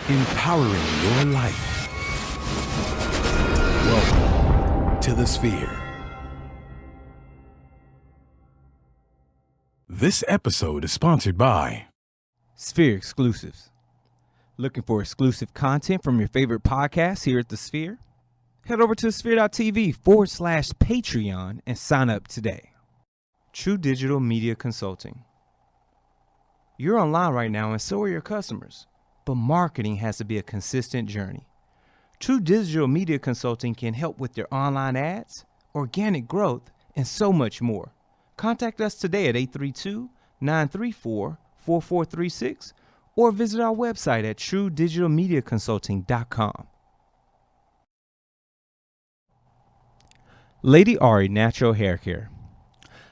empowering your life. Welcome to the Sphere. This episode is sponsored by Sphere Exclusives. Looking for exclusive content from your favorite podcasts here at the Sphere? Head over to sphere.tv/Patreon and sign up today. True Digital Media Consulting. You're online right now and so are your customers, but marketing has to be a consistent journey. True Digital Media Consulting can help with your online ads, organic growth, and so much more. Contact us today at 832-934-4436 or visit our website at truedigitalmediaconsulting.com. Lady Ari Natural Hair Care.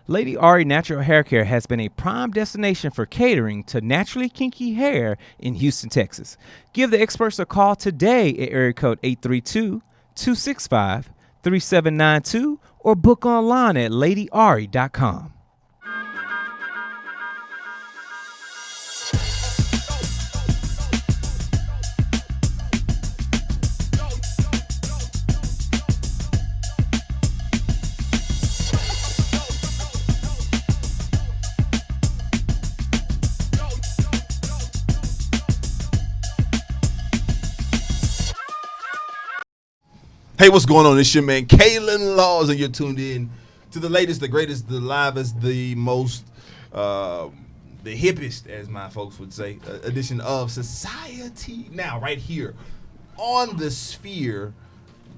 Lady Ari Natural Hair Care has been a prime destination for catering to naturally kinky hair in Houston, Texas. Give the experts a call today at area code 832-265-3792 or book online at ladyari.com. Hey, what's going on? It's your man, Kalen Laws, and you're tuned in to the latest, the greatest, the livest, the most, the hippest, as my folks would say, edition of Society Now, right here on the Sphere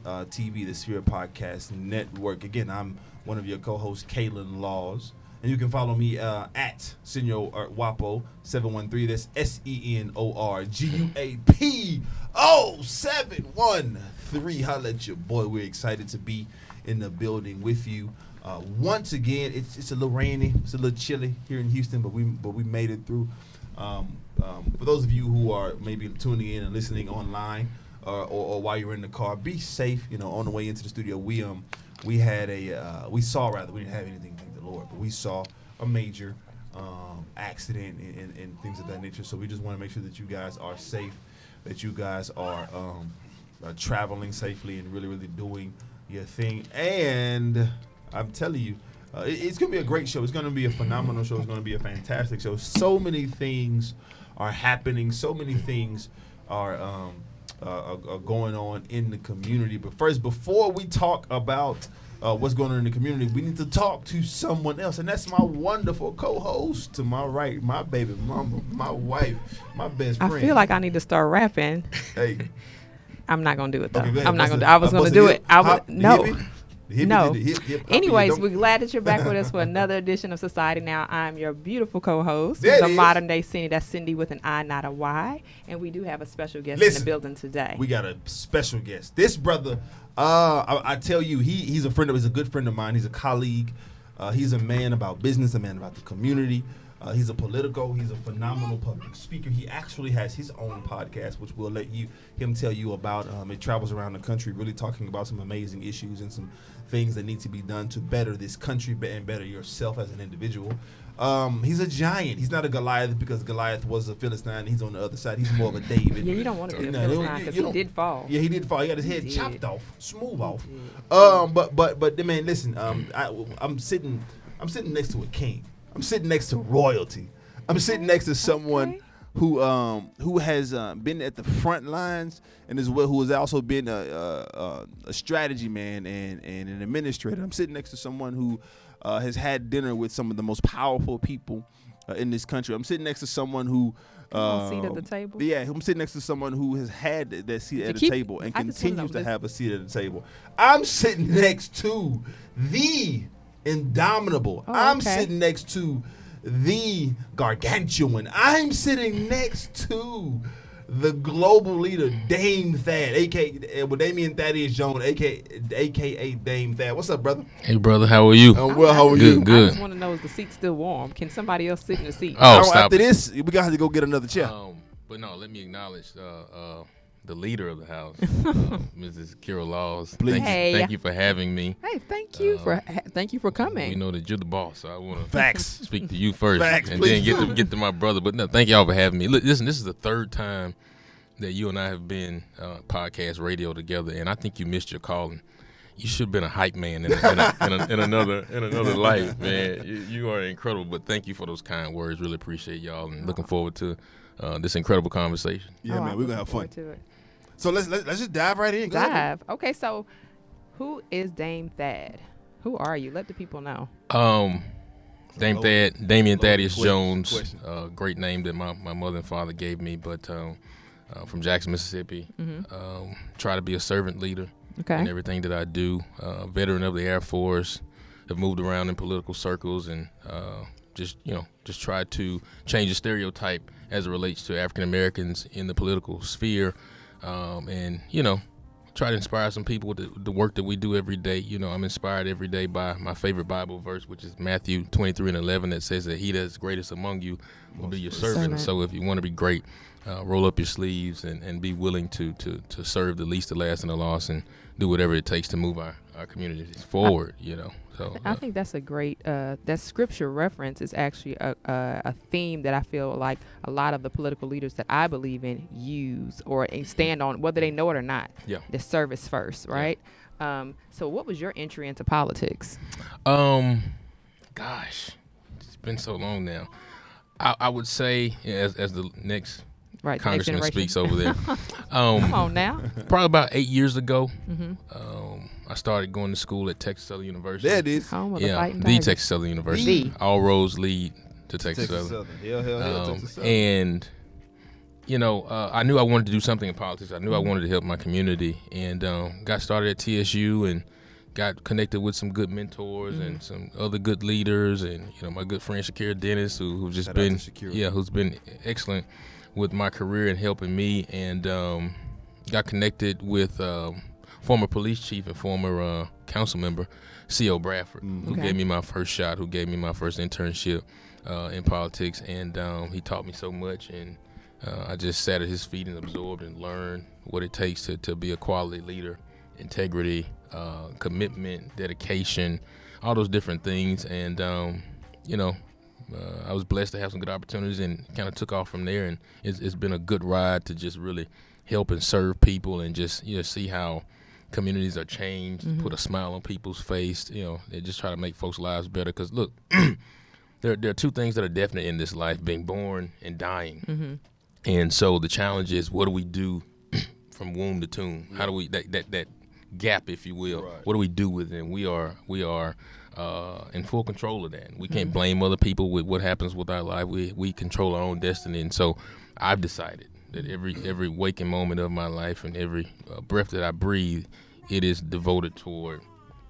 TV, the Sphere Podcast Network. Again, I'm one of your co-hosts, Kalen Laws, and you can follow me at Senor Wapo 713. That's SENORGUAP0713. Holla at your boy. We're excited to be in the building with you. Once again, it's a little rainy, it's a little chilly here in Houston, but we made it through. For those of you who are maybe tuning in and listening online, or while you're in the car, be safe. You know, on the way into the studio, we didn't have anything, thank the Lord, but we saw a major accident and things of that nature. So we just want to make sure that you guys are safe, that you guys are traveling safely and really, really doing your thing. And I'm telling you, it's going to be a great show. It's going to be a phenomenal show. It's going to be a fantastic show. So many things are happening. So many things are going on in the community. But first, before we talk about what's going on in the community, we need to talk to someone else. And that's my wonderful co-host to my right, my baby mama, my wife, my best friend. I feel like I need to start rapping. Hey. I'm not gonna do it though. Okay, I'm not gonna. I was gonna do it. I would no. No. Hip, Anyways, we're glad that you're back with us for another edition of Society Now. I'm your beautiful co-host, There the it is. modern day Cindy. That's Cindy with an I, not a Y. And we do have a special guest in the building today. We got a special guest. This brother, I tell you, he's a friend of, he's a good friend of mine. He's a colleague. He's a man about business, a man about the community. He's a politico. He's a phenomenal public speaker. He actually has his own podcast, which we'll let him tell you about. It travels around the country, really talking about some amazing issues and some things that need to be done to better this country and better yourself as an individual. He's a giant. He's not a Goliath because Goliath was a Philistine. He's on the other side. He's more of a David. Yeah, you don't want to be a Philistine because he did fall. Yeah, he did fall. He got his head chopped off, smooth off. But man, listen. I'm sitting next to a king. I'm sitting next to royalty. I'm sitting next to someone who has been at the front lines and who has also been a strategy man and an administrator. I'm sitting next to someone who has had dinner with some of the most powerful people in this country. I'm sitting next to someone who seat at the table. Yeah, I'm sitting next to someone who has had that seat at the table and continues to have a seat at the table. I'm sitting next to the Indomitable. I'm sitting next to the Gargantuan. I'm sitting next to the global leader, Dame Thad, Damien Thaddeus Jones, aka Dame Thad. What's up, brother? Hey, brother, how are you? Well, how are you? Good. I just want to know, is the seat still warm? Can somebody else sit in the seat? Oh, stop after it. this, we got to go get another chair. But no, let me acknowledge the leader of the house, Mrs. Kira Laws. Please. Thank you for having me. Hey, thank you for coming. We know that you're the boss, so I want to speak to you first, Facts, and please. then get to my brother. But no, thank y'all for having me. Listen, this is the third time that you and I have been podcast radio together, and I think you missed your calling. You should have been a hype man in another life, man. You are incredible, but thank you for those kind words. Really appreciate y'all, and looking forward to this incredible conversation. Yeah, man, I'm we're gonna looking have fun. forward to it. So let's just dive right in. Go ahead. Okay, so who is Dame Thad? Who are you? Let the people know. Damien Thaddeus Jones, question. great name that my mother and father gave me, but from Jackson, Mississippi. Try to be a servant leader Okay. in everything that I do. Veteran of the Air Force, have moved around in political circles, and just try to change the stereotype as it relates to African Americans in the political sphere, and try to inspire some people with the work that we do every day. I'm inspired every day by my favorite Bible verse, which is Matthew 23:11, that says that he that is greatest among you will be your servant. And so if you want to be great, roll up your sleeves and be willing to serve the least, the last, and the lost, and do whatever it takes to move our communities forward. So I think that's a great that scripture reference is actually a theme that I feel like a lot of the political leaders that I believe in use or stand on, whether they know it or not. Yeah. The service first, right? So what was your entry into politics? Gosh, it's been so long now. I would say, as the next Right, congressman next speaks over there. Come on now. Probably about 8 years ago, Mm-hmm. I started going to school at Texas Southern University. There it is. Home of the Yeah, Fighting the Tigers. Texas Southern University. The. All roads lead to Texas Texas Southern. Southern. Hell, Texas Southern. And I knew I wanted to do something in politics. I knew I wanted to help my community, and got started at TSU and got connected with some good mentors and some other good leaders, and my good friend Shakira Dennis, who's just Shout out been to Shakira. who's been excellent with my career and helping me, and got connected with former police chief and former council member C.O. Bradford, who Okay. gave me my first shot, who gave me my first internship in politics, and he taught me so much, and I just sat at his feet and absorbed and learned what it takes to be a quality leader, integrity, commitment, dedication, all those different things, and I was blessed to have some good opportunities and kind of took off from there, and it's been a good ride to just really help and serve people, and just see how communities are changed, put a smile on people's face, and just try to make folks' lives better. Because look, there are two things that are definite in this life: being born and dying. And so the challenge is, what do we do from womb to tomb? How do we that gap, if you will? Right. What do we do with it? And we are in full control of that. We can't blame other people with what happens with our life. We control our own destiny. And so I've decided that every waking moment of my life and every breath that I breathe, it is devoted toward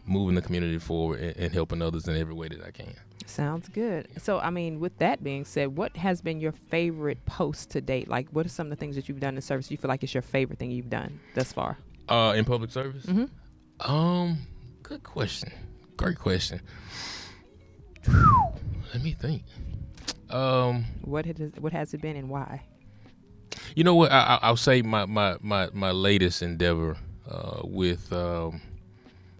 moving the community forward and helping others in every way that I can. Sounds good. So, with that being said, what has been your favorite post to date? Like, what are some of the things that you've done in service you feel like it's your favorite thing you've done thus far? In public service? Good question. Great question. Let me think. What has it been and why? You know what? I'll say my latest endeavor with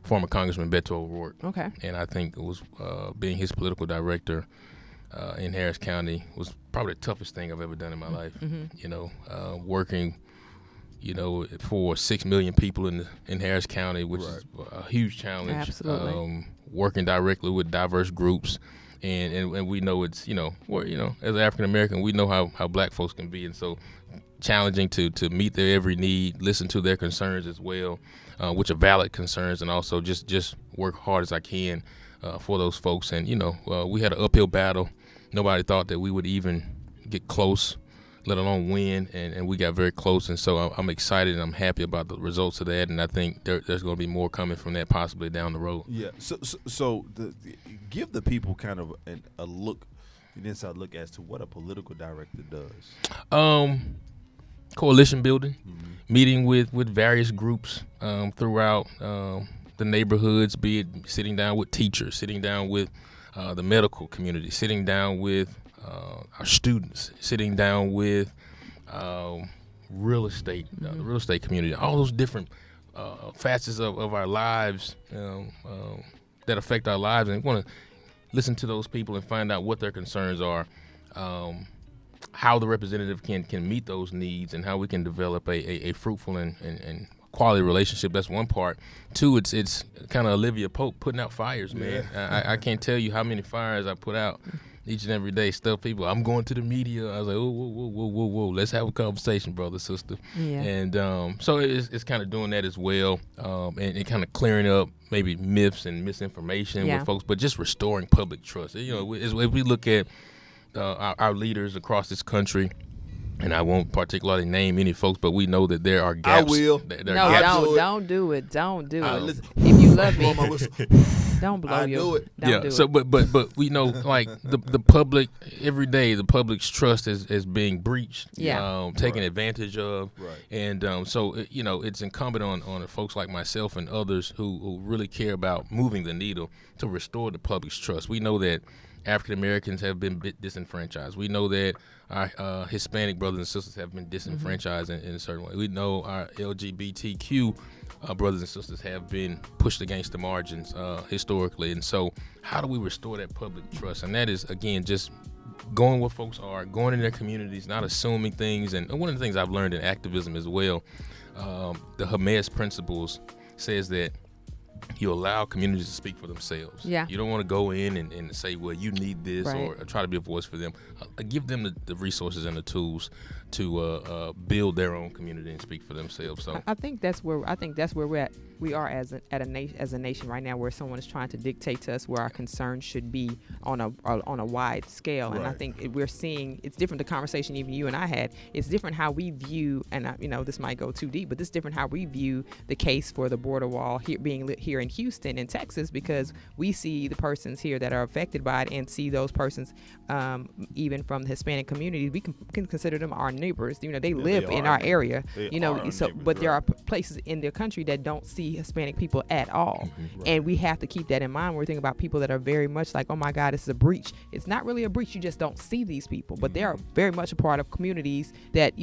former Congressman Beto O'Rourke. Okay. And I think it was being his political director in Harris County was probably the toughest thing I've ever done in my life. Working, for 6 million people in Harris County, which is a huge challenge. Absolutely. Working directly with diverse groups, and we know it's as an African American, we know how black folks can be, and so challenging to meet their every need, listen to their concerns as well, which are valid concerns, and also just work hard as I can for those folks. And we had an uphill battle. Nobody thought that we would even get close, let alone win, and we got very close. And so I'm excited and I'm happy about the results of that, and I think there's going to be more coming from that possibly down the road. Yeah. So give the people kind of an inside look as to what a political director does. Coalition building, meeting with various groups throughout the neighborhoods, be it sitting down with teachers, sitting down with the medical community, sitting down with our students, sitting down with real estate, the real estate community, all those different facets of our lives that affect our lives, and we want to listen to those people and find out what their concerns are. how the representative can meet those needs and how we can develop a fruitful and quality relationship. That's one part. Two, it's kind of Olivia Pope putting out fires, man. I can't tell you how many fires I put out each and every day. Stuff people, I'm going to the media. I was like, whoa, let's have a conversation, brother, sister. Yeah. And so it's kind of doing that as well, and kind of clearing up maybe myths and misinformation with folks, but just restoring public trust. You know, as we look at our leaders across this country, and I won't particularly name any folks, but we know that there are gaps. I will. Don't do it. Don't do it. Listen, if you love me, don't blow do it. Don't do so, it. but we know, like the public every day, the public's trust is being breached, taken advantage of, and so you know, it's incumbent on folks like myself and others who really care about moving the needle to restore the public's trust. We know that African Americans have been disenfranchised. We know that our Hispanic brothers and sisters have been disenfranchised in a certain way. We know our LGBTQ brothers and sisters have been pushed against the margins historically. And so how do we restore that public trust? And that is, again, just going where folks are, going in their communities, not assuming things. And one of the things I've learned in activism as well, the Hermes principles says that you allow communities to speak for themselves. Yeah. You don't want to go in and say, well, you need this, or try to be a voice for them. Give them the resources and the tools to build their own community and speak for themselves. So I think that's where we're at. We are as a nation right now, where someone is trying to dictate to us where our concerns should be on a wide scale. And I think we're seeing it's different. The conversation even you and I had, it's different how we view, and this might go too deep, but it's different how we view the case for the border wall being lit here in Houston and Texas, because we see the persons here that are affected by it and see those persons, even from the Hispanic community, we can consider them our neighbors. They live in our area. But there are places in the country that don't see Hispanic people at all. And we have to keep that in mind when we're thinking about people that are very much like, oh my God, this is a breach. It's not really a breach. You just don't see these people, but they are very much a part of communities that,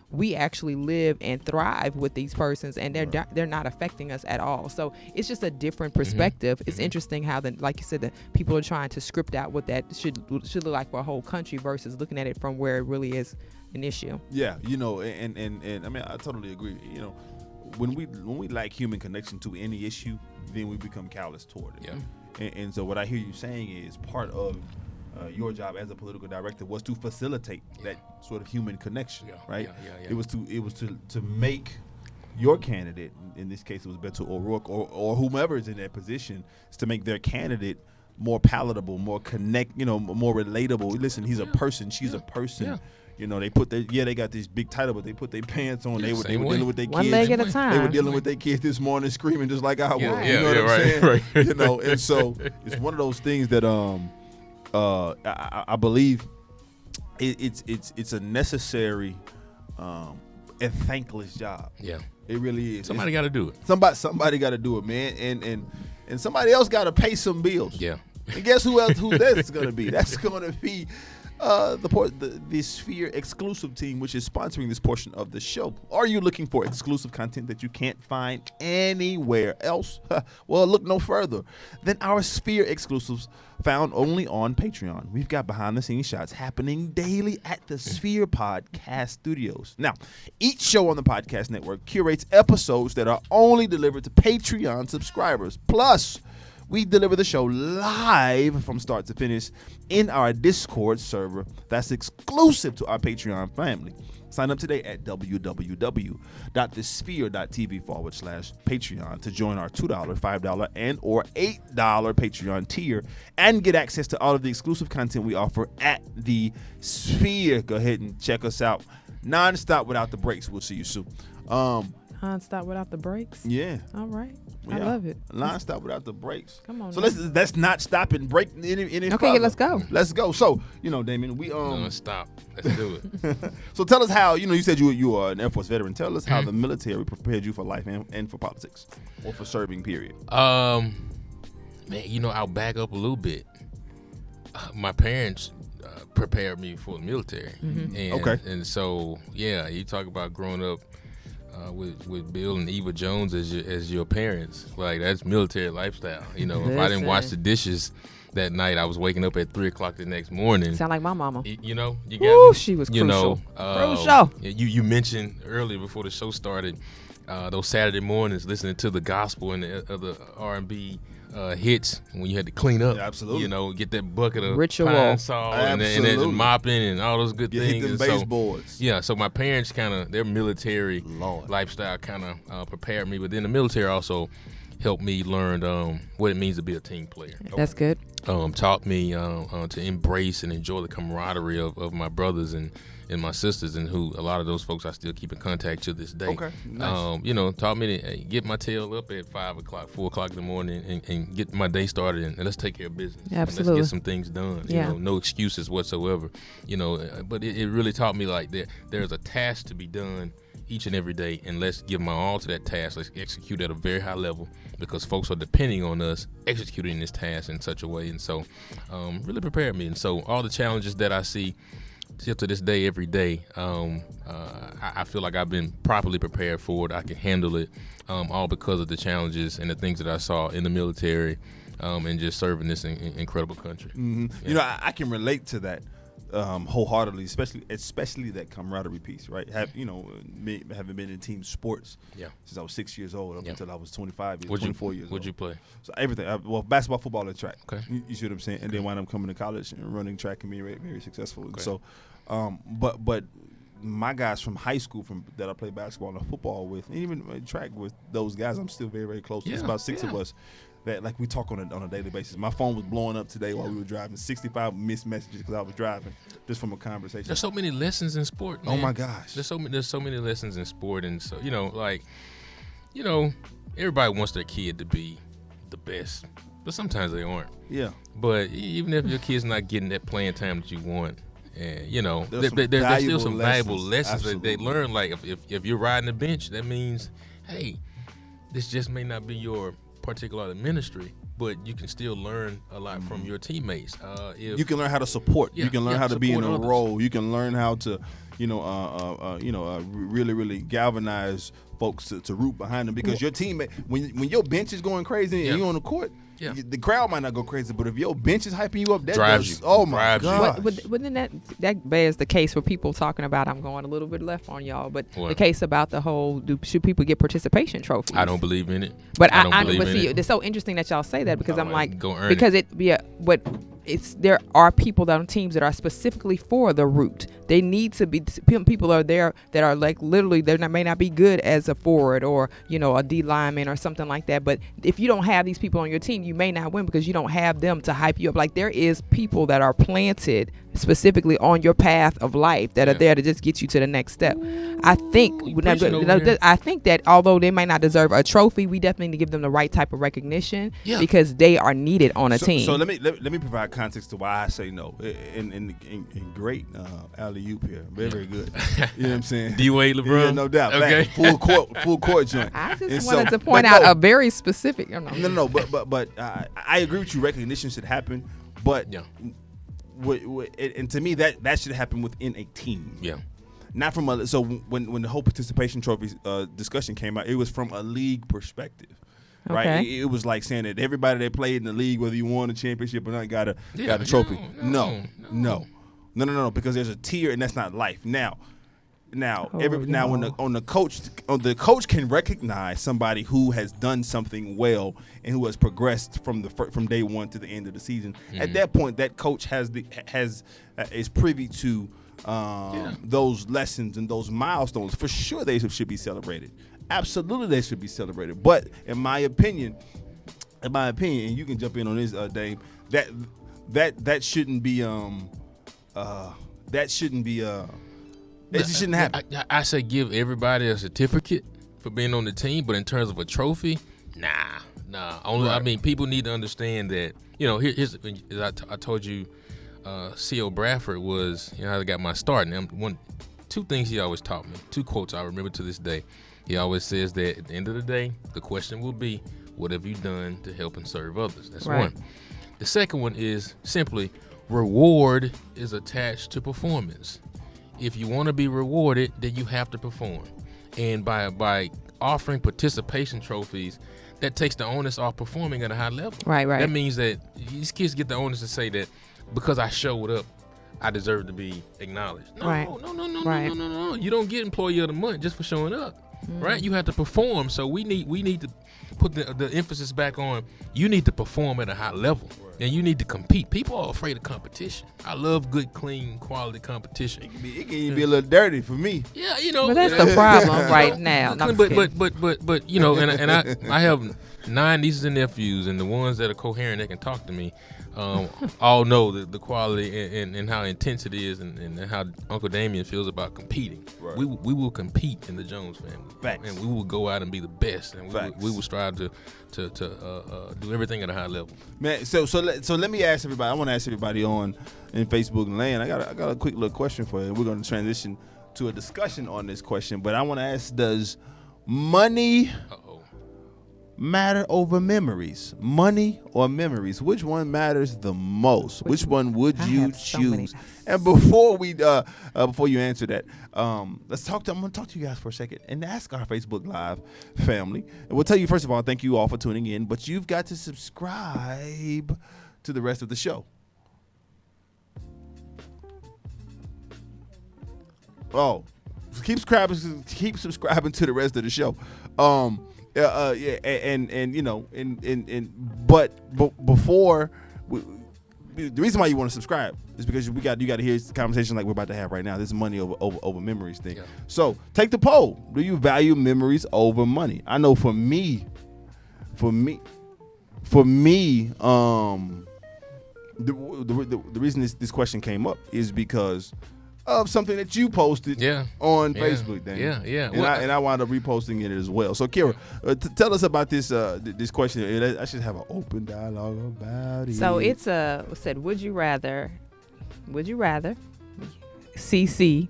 we actually live and thrive with these persons, and they're not affecting us at all. So it's just a different perspective. It's interesting how like you said, the people are trying to script out what that should look like for a whole country versus looking at it from where it really is an issue. Yeah, and I mean, I totally agree. When we lack human connection to any issue, then we become callous toward it. Yeah. And so what I hear you saying is part of your job as a political director was to facilitate that sort of human connection, right? Yeah. It was to make your candidate, in this case it was Beto O'Rourke or whomever is in that position, is to make their candidate more palatable, more more relatable. Listen, he's a person, she's a person. They put they got this big title, but they put their pants on. They were dealing with their kids. One leg at a time. They were dealing with their kids this morning, screaming just like I was. Yeah, what I'm saying? Right. And so it's one of those things that I believe it's a necessary and thankless job. Yeah, it really is. Somebody got to do it. Somebody got to do it, man, and somebody else got to pay some bills. Yeah. And guess who that's going to be? That's going to be the Sphere exclusive team, which is sponsoring this portion of the show. Are you looking for exclusive content that you can't find anywhere else? Well, look no further than our Sphere exclusives found only on Patreon. We've got behind-the-scenes shots happening daily at the Sphere Podcast Studios. Now, each show on the podcast network curates episodes that are only delivered to Patreon subscribers. Plus, we deliver the show live from start to finish in our Discord server that's exclusive to our Patreon family. Sign up today at www.thesphere.tv/Patreon to join our $2, $5, and or $8 Patreon tier and get access to all of the exclusive content we offer at the Sphere. Go ahead and check us out. Non-stop without the breaks. We'll see you soon. Non-stop without the breaks? Yeah. All right. Yeah. I love it. Non-stop without the breaks. Come on. So let's not stop and break any okay, further. let's go. Let's go. So, Damien, we Non-stop. Let's do it. So tell us how, you said you are an Air Force veteran. Tell us how the military prepared you for life and for politics or for serving, period. Man, I'll back up a little bit. My parents prepared me for the military. Okay. And so, you talk about growing up with Bill and Eva Jones as your parents. Like, that's military lifestyle. You know, if I didn't wash the dishes that night, I was waking up at 3:00 the next morning. Sound like my mama. You know, you Ooh, got me. she was You crucial. know, Crucial. You mentioned earlier before the show started, those Saturday mornings listening to the gospel and the other R&B hits when you had to clean up. Yeah, absolutely. You know, get that bucket of Ritual. pine saw and then mopping and all those good You things. hit them And so, baseboards. yeah, so my parents their military Lord. lifestyle prepared me, but then the military also helped me learn what it means to be a team player. That's good. Taught me to embrace and enjoy the camaraderie of my brothers and my sisters, and who a lot of those folks I still keep in contact to this day. Okay, nice. You know, taught me to get my tail up at 5:00, 4:00 in the morning, and get my day started, and let's take care of business. Absolutely. And let's get some things done. Yeah. You know, no excuses whatsoever. You know, but it really taught me, like, there's a task to be done each and every day, and let's give my all to that task. Let's execute at a very high level, because folks are depending on us executing this task in such a way. And so really prepared me. And so all the challenges that I see still to this day, every day, I feel like I've been properly prepared for it. I can handle it, all because of the challenges and the things that I saw in the military, and just serving this incredible country. Mm-hmm. Yeah. You know, I can relate to that wholeheartedly, especially that camaraderie piece, right? Having been in team sports since I was 6 years old up until I was 24 years old. What'd you play? So everything. Basketball, football, and track. Okay. You see what I'm saying? And then wound up coming to college and running track and being very, very successful. Okay. So, but my guys from high school that I played basketball and football with, and even track with, those guys, I'm still very, very close. There's about six of us that, like, we talk on a daily basis. My phone was blowing up today while we were driving. 65 missed messages because I was driving, just from a conversation. There's so many lessons in sport, man. Oh my gosh. There's so many lessons in sport, and so, you know, everybody wants their kid to be the best, but sometimes they aren't. Yeah. But even if your kid's not getting that playing time that you want, and you know, There's there's still some valuable lessons that Absolutely. they learn. Like, if you're riding the bench, that means, hey, this just may not be your particular ministry, but you can still learn a lot from your teammates. You can learn how to support. You can learn how to be in a support others. role. You can learn how to, really, really galvanize folks to root behind them, because your teammate, when your bench is going crazy and you're on the court, the crowd might not go crazy, but if your bench is hyping you up, that Drives does. you. Oh my Drives you. god! Wouldn't that bears the case for people talking about? I'm going a little bit left on y'all, but What? the case about the whole should people get participation trophies? I don't believe in it. But I don't believe but in see, it. it's so interesting that y'all say that, because I'm like, go earn because but there are people that on teams that are specifically for the root. They need to be, people are there that are like literally may not be good as a forward or a D lineman or something like that. But if you don't have these people on your team, you may not win because you don't have them to hype you up. Like, there is people that are planted specifically on your path of life that are there to just get you to the next step. I think that although they might not deserve a trophy, we definitely need to give them the right type of recognition because they are needed on a team. So let me provide context to why I say no. In great alley-oop here, very, very good. You know what I'm saying? D-Wade, LeBron? Yeah, no doubt. Okay. Full court joint. I just And wanted so- to point but out no. a very specific. No. But I agree with you. Recognition should happen, but and to me that should happen within a team. Yeah. Not from so when the whole participation trophy discussion came out, it was from a league perspective. Right, Okay. it was like saying that everybody that played in the league, whether you won a championship or not, got a trophy. No, because there's a tier, and that's not life. When the coach can recognize somebody who has done something well and who has progressed from day one to the end of the season. Mm-hmm. At that point, that coach is privy to those lessons and those milestones. For sure, they should be celebrated. Absolutely, they should be celebrated. But in my opinion, and you can jump in on this, Dave, that shouldn't be it just shouldn't happen. I say give everybody a certificate for being on the team, but in terms of a trophy, nah. Only I mean, people need to understand that. Here's I told you, C.O. Bradford was how I got my start. And two things he always taught me. Two quotes I remember to this day. He always says that at the end of the day, the question will be, what have you done to help and serve others? That's one. The second one is simply, reward is attached to performance. If you want to be rewarded, then you have to perform. And by offering participation trophies, that takes the onus off performing at a high level. Right. That means that these kids get the onus to say that because I showed up, I deserve to be acknowledged. No, Right. no. You don't get Employee of the Month just for showing up, right? You have to perform. So we need to put the emphasis back on you need to perform at a high level, and you need to compete. People are afraid of competition. I love good, clean, quality competition. It can even be a little dirty for me. Yeah, But that's the problem right now. No, I'm just kidding. But you know, and I have 9 nieces and nephews, and the ones that are coherent that can talk to me, all know the quality and how intense it is, and how Uncle Damien feels about competing. Right. We will compete in the Jones family. Facts. And we will go out and be the best, and Facts. we will strive to do everything at a high level. Man, so let me ask everybody. I want to ask everybody in Facebook land. I got a quick little question for you. We're going to transition to a discussion on this question, but I want to ask: does money matter over memories? Money or memories? Which one matters the most? Which one would you choose? And before you answer that, I'm going to talk to you guys for a second and ask our Facebook Live family. And we'll tell you, first of all, thank you all for tuning in, but you've got to subscribe to the rest of the show. Oh, keep subscribing to the rest of the show. But before the reason why you want to subscribe is because you got to hear the conversation like we're about to have right now. This money over memories thing. Yeah. So take the poll. Do you value memories over money? I know for me, the reason this question came up is because of something that you posted on Facebook, Daniel. Yeah. And I wound up reposting it as well. So, Kira, tell us about this question. I should have an open dialogue about it. So it's said, would you rather CC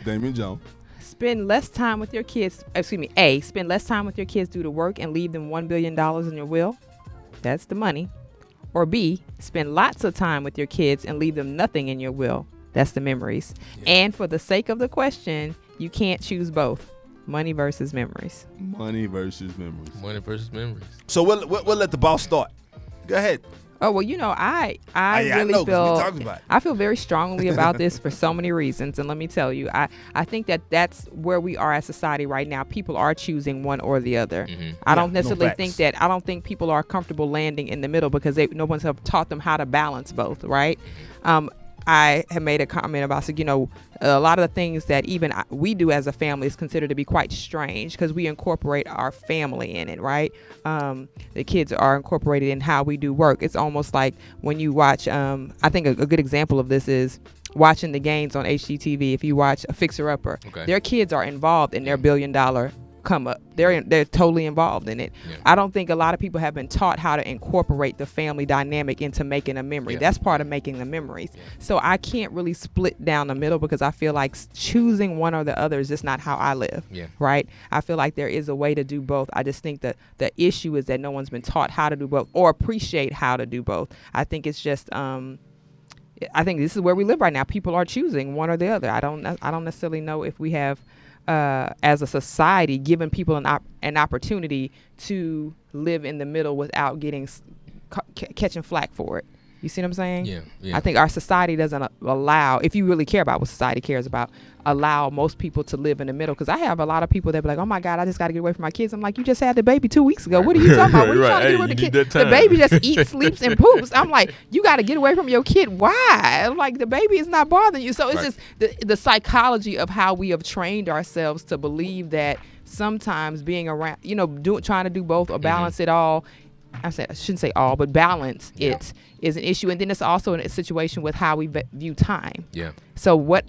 Damien Jones spend less time with your kids, spend less time with your kids due to work and leave them $1 billion in your will? That's the money. Or B, spend lots of time with your kids and leave them nothing in your will. That's the memories. Yeah. And for the sake of the question, you can't choose both. Money versus memories. Money versus memories. So we'll let the boss start. Go ahead. Oh, well, I feel very strongly about this for so many reasons. And let me tell you, I think that's where we are as society right now. People are choosing one or the other. Mm-hmm. I don't think people are comfortable landing in the middle because no one's have taught them how to balance both, right? I have made a comment about, a lot of the things that even we do as a family is considered to be quite strange because we incorporate our family in it, right? The kids are incorporated in how we do work. It's almost like when you watch, I think a good example of this is watching the games on HGTV. If you watch a Fixer Upper, their kids are involved in their $1 billion come up. They're totally involved in it. Yeah. I don't think a lot of people have been taught how to incorporate the family dynamic into making a memory. That's part of making the memories. So I can't really split down the middle because I feel like choosing one or the other is just not how I live. Right? I feel like there is a way to do both. I just think that the issue is that no one's been taught how to do both or appreciate how to do both. I think it's just I think this is where we live right now. People are choosing one or the other. I don't necessarily know if we have as a society, giving people an opportunity to live in the middle without getting catching flack for it. You see what I'm saying? Yeah. I think our society doesn't allow, if you really care about what society cares about, allow most people to live in the middle. Because I have a lot of people that be like, oh my God, I just got to get away from my kids. I'm like, you just had the baby 2 weeks ago. What are you talking about? What are you trying to get away from the kid? The baby just eats, sleeps, and poops. I'm like, you got to get away from your kid. Why? I'm like, the baby is not bothering you. So it's just the psychology of how we have trained ourselves to believe that sometimes being around, trying to do both or balance it all. I shouldn't say all, but balance it is an issue. And then it's also a situation with how we view time. Yeah. So what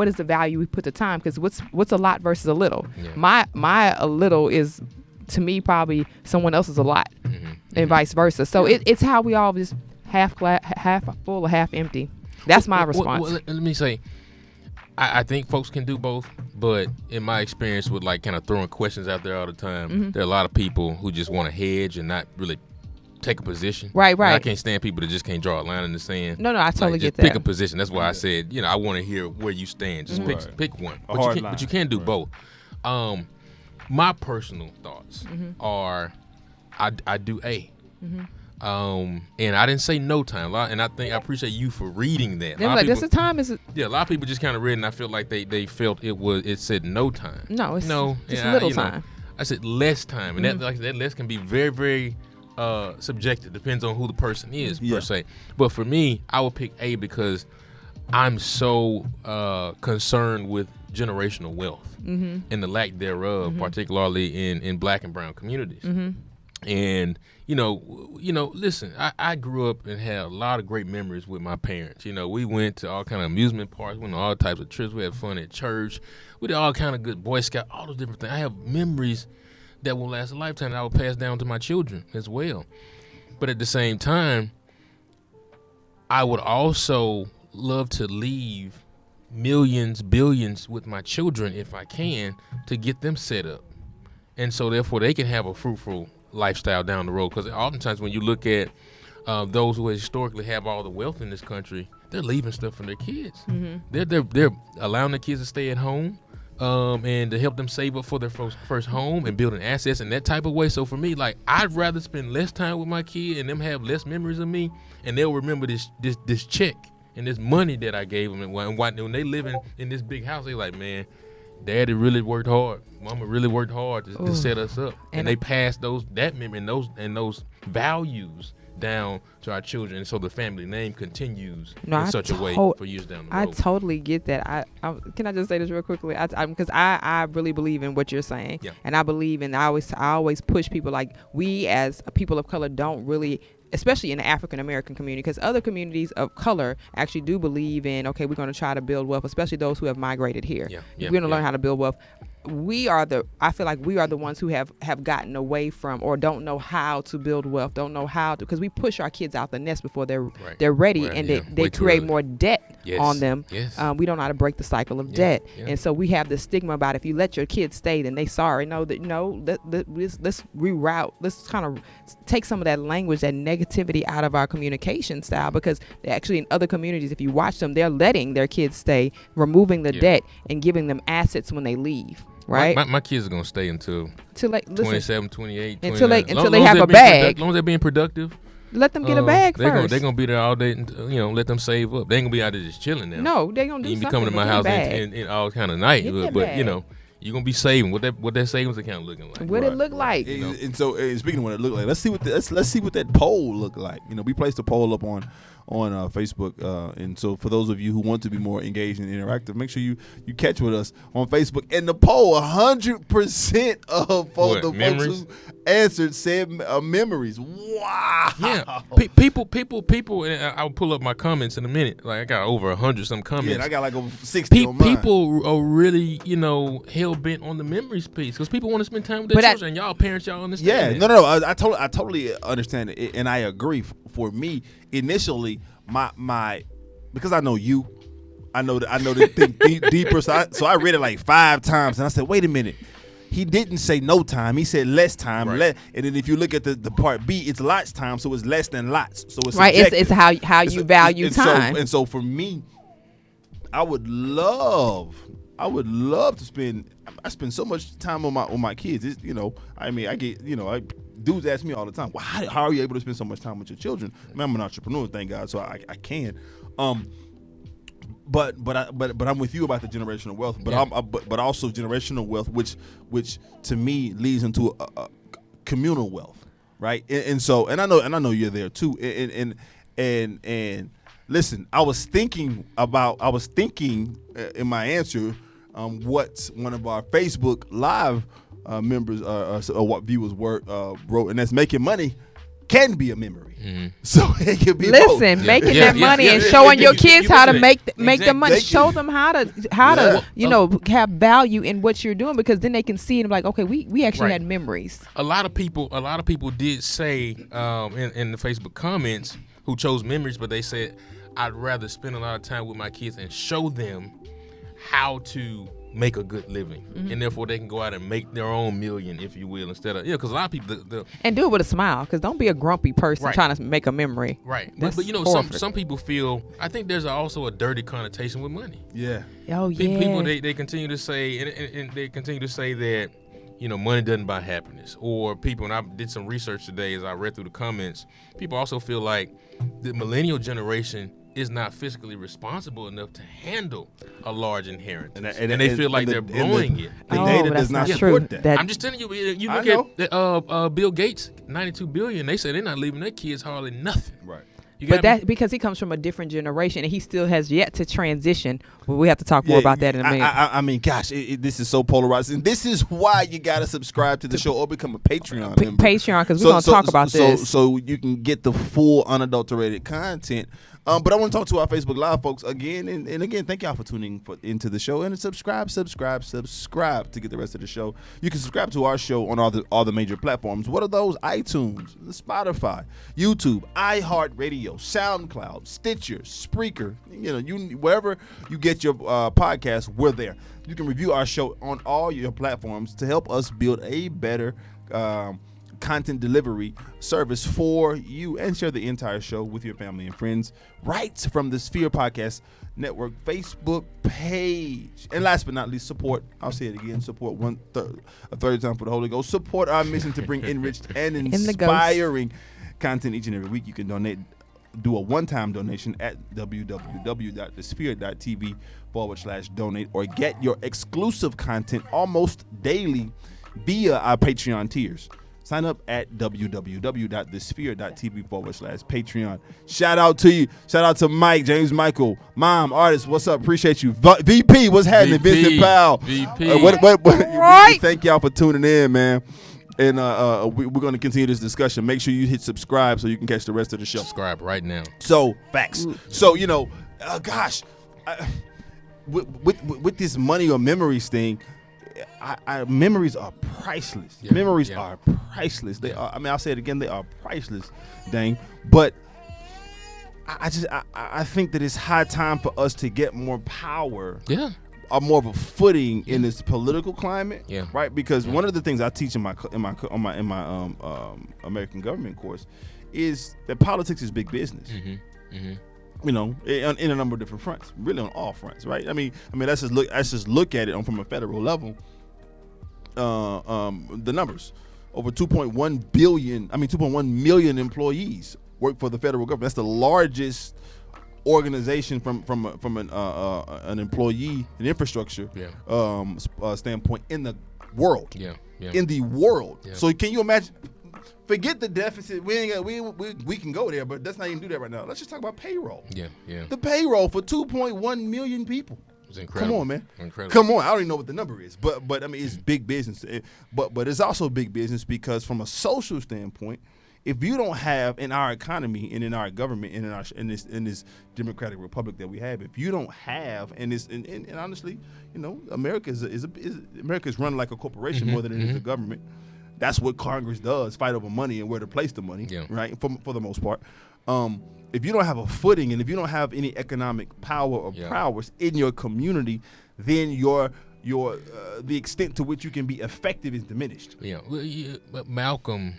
is the value we put to time? Because what's a lot versus a little? Yeah. My a little is, to me, probably someone else's a lot, and vice versa. So it's how we all just half full or half empty. That's my response. Well, let me say, I think folks can do both, but in my experience with kind of throwing questions out there all the time, there are a lot of people who just want to hedge and not really take a position. Right. And I can't stand people that just can't draw a line in the sand. No, I totally Like, get just pick that. a position. That's why I said, I want to hear where you stand. Just pick one. But you can't do both. My personal thoughts are, I do A. And I didn't say no time. And I appreciate you for reading that. They're like, this is time. Is it? Yeah, a lot of people just kind of read, and I feel like they felt it said no time. No, it's just yeah, little time. I said less time, and that less can be very, very subjective. Depends on who the person is per se. But for me, I would pick A because I'm so concerned with generational wealth and the lack thereof, particularly in Black and brown communities. And listen, I grew up and had a lot of great memories with my parents. We went to all kind of amusement parks, went on all types of trips. We had fun at church. We did all kind of good Boy Scout, all those different things. I have memories that will last a lifetime that I will pass down to my children as well. But at the same time, I would also love to leave millions, billions with my children if I can, to get them set up. And so therefore they can have a fruitful lifestyle down the road. Because oftentimes when you look at those who historically have all the wealth in this country, they're leaving stuff for their kids. They're allowing their kids to stay at home and to help them save up for their first home and building assets in that type of way. So for me, like, I'd rather spend less time with my kid and them have less memories of me, and they'll remember this check and this money that I gave them. And when they living in this big house, they like, man, Daddy really worked hard. Mama really worked hard to set us up, and they passed that memory and those values down to our children, and so the family name continues in such a way for years down the road. I totally get that. I can I just say this real quickly? Because I really believe in what you're saying, and I believe in I always push people, like, we as people of color don't really, especially in the African American community, because other communities of color actually do believe in, okay, we're going to try to build wealth, especially those who have migrated here. We're going to learn how to build wealth. I feel like we are the ones who have gotten away from, or don't know how to build wealth, don't know how to, because we push our kids out the nest before they're ready, and they create more debt on them. We don't know how to break the cycle of debt, and so we have this stigma about, if you let your kids stay, then they sorry. Let's reroute. Let's kind of take some of that language, that negativity out of our communication style, because actually in other communities, if you watch them, they're letting their kids stay, removing the debt, and giving them assets when they leave. Right, my kids are gonna stay until 27, 28, until they have a bag. As long as they're being productive, let them get a bag first. They're gonna be there all day. Let them save up. They ain't gonna be out there just chilling now. No, they're gonna do something. You be coming to my house in all kind of night, but you're gonna be saving. What that savings account looking like? What it look like? And so, speaking of what it looked like, let's see what that poll looked like. We placed a poll up on Facebook, and so for those of you who want to be more engaged and interactive, make sure you catch with us on Facebook. And the poll, 100% of folks who answered said memories. Wow. Yeah. People. And I'll pull up my comments in a minute. Like, I got over 100 some comments. Yeah, and I got like over 60 on mine. People are really, hell bent on the memories piece, because people want to spend time with their children. And y'all parents, y'all understand. Yeah, no. I totally understand it, and I agree. For me, initially, my because I know you, I know the thing deeper. So I read it like 5 times, and I said, wait a minute. He didn't say no time. He said less time. Right. And then if you look at the part B, it's lots time, so it's less than lots. So it's right. subjective. It's how you value time. So for me, I would love to spend. I spend so much time on my kids. It's, I get, dudes ask me all the time, well, how are you able to spend so much time with your children? Man, I'm an entrepreneur, thank God, so I can. But I'm with you about the generational wealth. But also generational wealth, which to me leads into a communal wealth, right? And I know you're there too. And listen, I was thinking in my answer, what one of our Facebook Live members or what viewers wrote, and that's making money can be a memory. Mm-hmm. So it can be both. Making that money and showing your kids how to make the money. Show them how to have value in what you're doing, because then they can see it and be like, okay, we actually had memories. A lot of people did say in the Facebook comments who chose memories, but they said, I'd rather spend a lot of time with my kids and show them how to make a good living, and therefore they can go out and make their own million, if you will, instead of because a lot of people and do it with a smile, because don't be a grumpy person trying to make a memory. Right, That's but some people feel. I think there's also a dirty connotation with money. Yeah. Oh yeah. People they continue to say and they continue to say that money doesn't buy happiness, or people. And I did some research today as I read through the comments. People also feel like the millennial generation is not fiscally responsible enough to handle a large inheritance, and they feel like they're blowing it. The data does not support that. I'm just telling you. You look at Bill Gates, $92 billion. They say they're not leaving their kids hardly nothing. Right. But that because he comes from a different generation and he still has yet to transition. Well, we have to talk more about that in a minute. I mean, gosh, this is so polarizing. And this is why you got to subscribe to the show or become a Patreon member. Patreon, because we're going to talk about this. So you can get the full unadulterated content. But I want to talk to our Facebook Live folks again. And again, thank y'all for tuning into the show. And subscribe to get the rest of the show. You can subscribe to our show on all the major platforms. What are those? iTunes, Spotify, YouTube, iHeartRadio, SoundCloud, Stitcher, Spreaker. Wherever you get your podcast, we're there. You can review our show on all your platforms to help us build a better content delivery service for you, and share the entire show with your family and friends right from the Sphere Podcast Network Facebook page. And last but not least, support. I'll say it again. Support a third time for the Holy Ghost. Support our mission to bring enriched and inspiring content each and every week. You can do a one-time donation at www.thesphere.tv/donate, or get your exclusive content almost daily via our Patreon tiers. Sign up at www.thesphere.tv/Patreon. Shout out to you. Shout out to Mike, James Michael, Mom, Artist. What's up? Appreciate you. VP, what's happening? Vincent Powell. VP. Right. Thank y'all for tuning in, man. And we're going to continue this discussion. Make sure you hit subscribe so you can catch the rest of the show. Subscribe right now. So, facts. So, with this money or memories thing, memories are priceless. Yeah, memories are priceless. They are. I mean, I'll say it again. They are priceless, dang. But I think that it's high time for us to get more power. Yeah. Or more of a footing in this political climate. Yeah. Right. Because one of the things I teach in my American government course is that politics is big business. In a number of different fronts, really on all fronts, right? I mean, let's just look at it from a federal level. The numbers: over 2.1 million employees work for the federal government. That's the largest organization from an employee and infrastructure standpoint in the world. In the world. Yeah. So can you imagine? Forget the deficit. We can go there, but let's not even do that right now. Let's just talk about payroll. Yeah. The payroll for 2.1 million people. It's incredible. Come on, man. Incredible. Come on. I don't even know what the number is, but I mean it's big business. But it's also big business because from a social standpoint, if you don't have in our economy and in our government and in this democratic republic that we have, if you don't have and honestly, America is run like a corporation more than it is a government. That's what Congress does, fight over money and where to place the money, right, for the most part. If you don't have a footing and if you don't have any economic power or prowess in your community, then the extent to which you can be effective is diminished. Yeah, but Malcolm,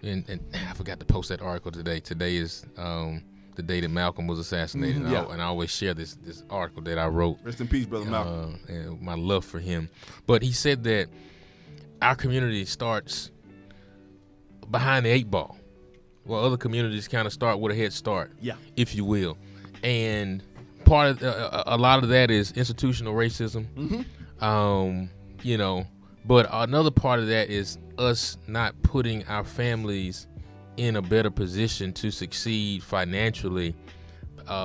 and I forgot to post that article today. Today is the day that Malcolm was assassinated, and I always share this article that I wrote. Rest in peace, Brother Malcolm. And my love for him. But he said that our community starts behind the 8 ball, while other communities kind of start with a head start, if you will. And part of a lot of that is institutional racism, but another part of that is us not putting our families in a better position to succeed financially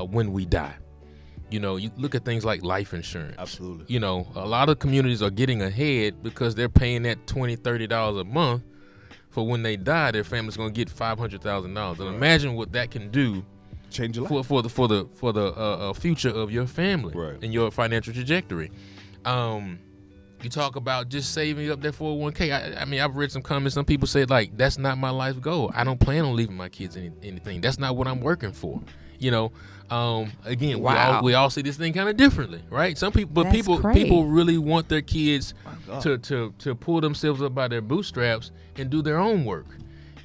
when we die. You look at things like life insurance. Absolutely. A lot of communities are getting ahead because they're paying that $20, $30 a month for when they die, their family's going to get $500,000. And imagine what that can do. Change your life. For the future of your family and your financial trajectory. You talk about just saving up that 401k. I mean, I've read some comments. Some people said, like, that's not my life goal. I don't plan on leaving my kids anything. That's not what I'm working for. Again, Wow. we all see this thing kind of differently, right? Some people, but That's great. people really want their kids to pull themselves up by their bootstraps and do their own work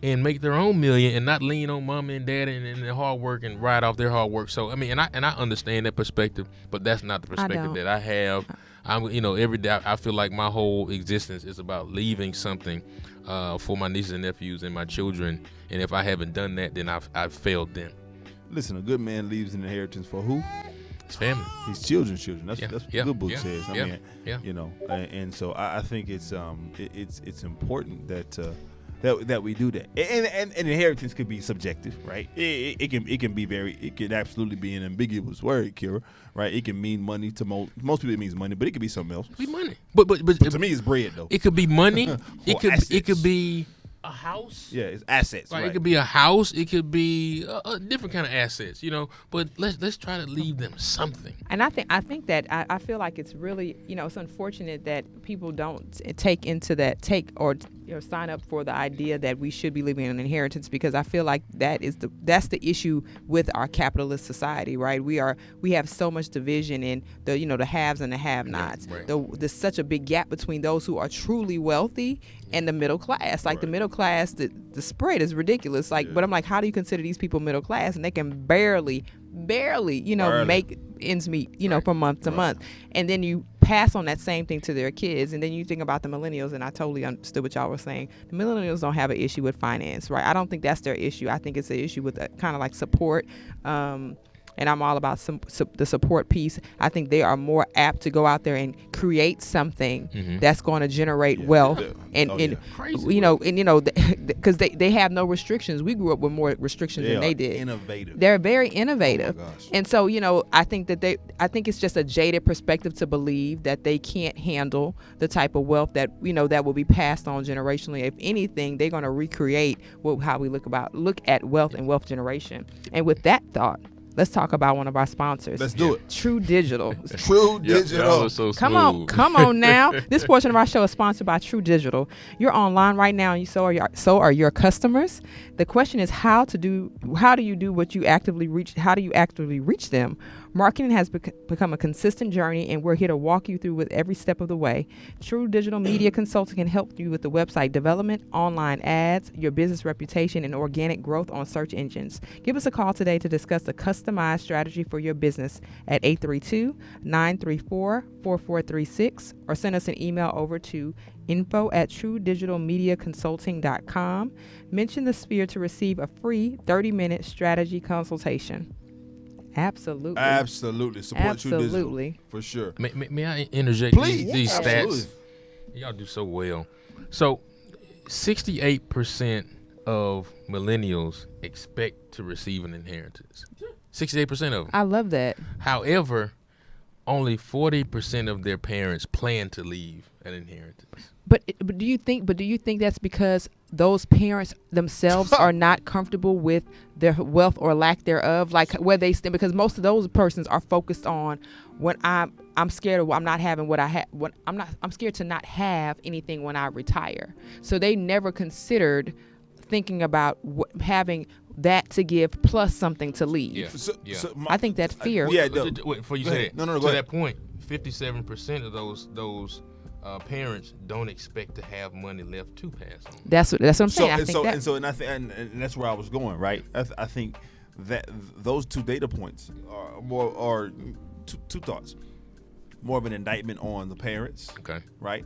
and make their own million and not lean on mom and dad and their hard work and ride off their hard work. So I mean, and I understand that perspective, but that's not the perspective that I have. Every day I feel like my whole existence is about leaving something for my nieces and nephews and my children. And if I haven't done that, then I've failed them. Listen, a good man leaves an inheritance for who? His family. His children's children. That's what the good book says. I mean, yeah. And so I think it's important that we do that. And inheritance could be subjective, right? It can absolutely be an ambiguous word, Kira, right? It can mean money to most people. It means money, but it could be something else. It could be money, but to me, it's bread though. It could be money. Assets. It could be a house. Yeah, it's assets. Right. Right. It could be a house. It could be a different kind of assets, But let's try to leave them something. And I think that I feel like it's really, it's unfortunate that people don't sign up for the idea that we should be leaving an inheritance, because I feel like that's the issue with our capitalist society, right? We have so much division in the haves and the have-nots. Right. There's such a big gap between those who are truly wealthy and the middle class. Like the middle class, the spread is ridiculous. But I'm like, how do you consider these people middle class? And they can barely, make ends meet, from month to month. And then you pass on that same thing to their kids. And then you think about the millennials, and I totally understood what y'all were saying. The millennials don't have an issue with finance, right? I don't think that's their issue. I think it's an issue with kind of like support. And I'm all about the support piece. I think they are more apt to go out there and create something that's going to generate wealth, because they have no restrictions. We grew up with more restrictions than they did. Innovative. They're very innovative, and so I think it's just a jaded perspective to believe that they can't handle the type of wealth that that will be passed on generationally. If anything, they're going to recreate how we look at wealth and wealth generation. And with that thought, let's talk about one of our sponsors. Let's do it. True Digital. True Digital. Y'all are so smooth. Come on now. This portion of our show is sponsored by True Digital. You're online right now, and so are your customers. The question is how do you actively reach them? Marketing has become a consistent journey, and we're here to walk you through with every step of the way. True Digital Media Consulting can help you with the website development, online ads, your business reputation, and organic growth on search engines. Give us a call today to discuss the customized strategy for your business at 832-934-4436, or send us an email over to info@truedigitalmediaconsulting.com. Mention the Sphere to receive a free 30-minute strategy consultation. Absolutely. Support True Digital. For sure. May I interject Please. these stats? Absolutely. Y'all do so well. So 68% of millennials expect to receive an inheritance. 68% of them. I love that. However, only 40% of their parents plan to leave an inheritance. But do you think that's because those parents themselves are not comfortable with their wealth or lack thereof, like where they stand? Because most of those persons are focused on when I'm scared of I'm not having what I have. I'm scared to not have anything when I retire. So they never considered thinking about having that to give plus something to leave. Yeah. So I think that fear. Before you say that, go to ahead. that point, 57% of those parents don't expect to have money left to pass on. That's what I'm saying. And that's where I was going, right? I think that those two data points are two thoughts. More of an indictment on the parents, Okay. right?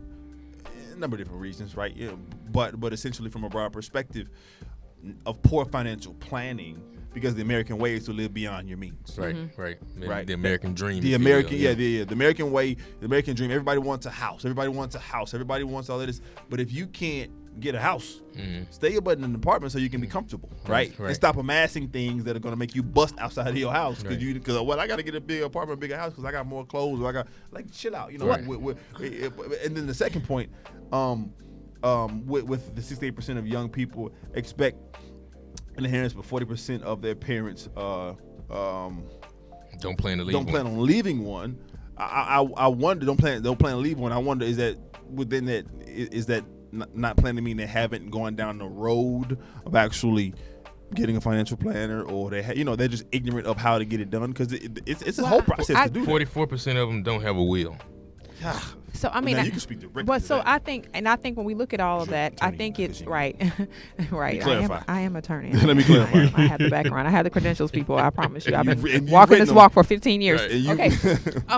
A number of different reasons, right? Yeah, but essentially from a broad perspective of poor financial planning, because the American way is to live beyond your means. Right. The American dream. The American, the American way, the American dream. Everybody wants a house. Everybody wants all of this. But if you can't get a house, stay your butt in an apartment so you can be comfortable, right? And stop amassing things that are going to make you bust outside of your house because I got to get a bigger apartment, a bigger house because I got more clothes. Or I got chill out, and then the second point, with the 68% of young people expect an inheritance, but 40% of their parents don't plan to leave. on leaving one. I wonder. Don't plan to leave one. I wonder, is that within that? Is that not planning to mean they haven't gone down the road of actually getting a financial planner, or they're just ignorant of how to get it done, because it's a whole process to do that. 44% of them don't have a will. So I mean, now you can speak directly. but to so that. I think when we look at all of that, I think it's right. Right. clarify. I am attorney. Let me clarify. I have the background. I have the credentials, people. I promise you. I've And been you've walking written this them. walk for 15 years. Right, and you- Okay.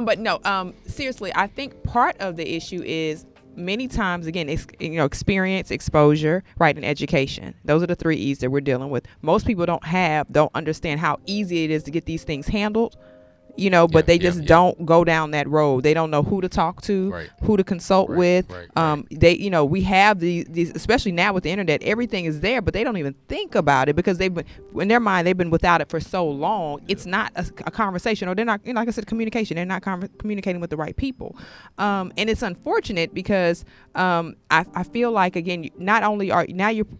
But no. Seriously, I think part of the issue is many times, again, it's, experience, exposure, right, and education. Those are the 3 E's that we're dealing with. Most people don't understand how easy it is to get these things handled. But they just don't go down that road. They don't know who to talk to, Right. who to consult with. Right. They, we have these, especially now with the internet, everything is there, but they don't even think about it because in their mind, they've been without it for so long. Yeah. It's not a conversation, or they're not, like I said, communication. They're not communicating with the right people. And it's unfortunate because I feel like, again, not only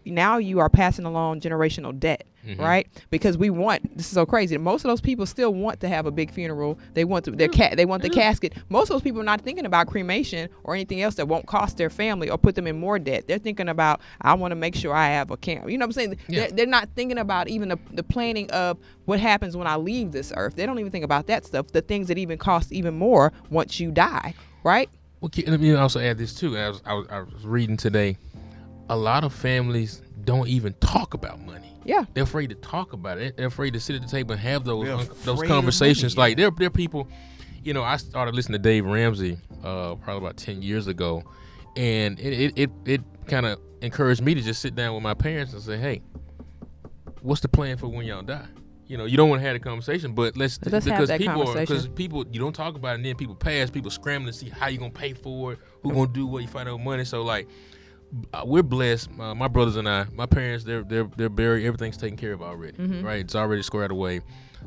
now you are passing along generational debt. Mm-hmm. Right, because this is so crazy. Most of those people still want to have a big funeral. They want they want the casket. Most of those people are not thinking about cremation or anything else that won't cost their family or put them in more debt. They're thinking about, I want to make sure I have a camp. You know what I'm saying? Yeah. They're not thinking about even the planning of what happens when I leave this earth. They don't even think about that stuff. The things that even cost even more once you die. Right. Well, let me also add this too. I was reading today. A lot of families don't even talk about money. Yeah, they're afraid to talk about it. They're afraid to sit at the table and have those conversations. Like they're people. I started listening to Dave Ramsey probably about 10 years ago, and it kind of encouraged me to just sit down with my parents and say, hey, what's the plan for when y'all die? You don't want to have a conversation, but let's have that because people you don't talk about it, and then people pass, people scrambling to see how you gonna pay for it, who gonna do what, you find out money. So like, we're blessed. My brothers and I, my parents, they're buried. Everything's taken care of already, mm-hmm. right? It's already squared away.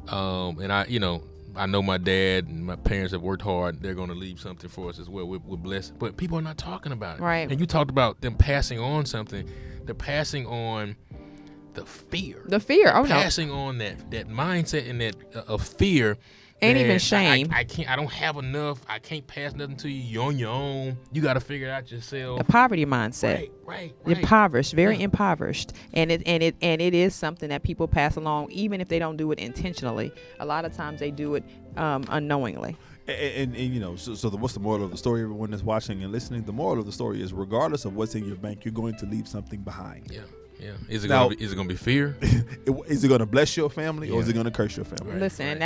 And I know my dad and my parents have worked hard. They're going to leave something for us as well. We're blessed, but people are not talking about it. Right. And you talked about them passing on something. They're passing on the fear. The fear. They're passing on that mindset and that of fear. And even shame. I can't. I don't have enough. I can't pass nothing to you. You're on your own. You got to figure it out yourself. The poverty mindset. Right. Impoverished, very impoverished, and it is something that people pass along, even if they don't do it intentionally. A lot of times they do it unknowingly. And so what's the moral of the story? Everyone that's watching and listening, the moral of the story is, regardless of what's in your bank, you're going to leave something behind. Yeah. Is it going to be fear? Is it going to bless your family, or is it going to curse your family? Right, listen,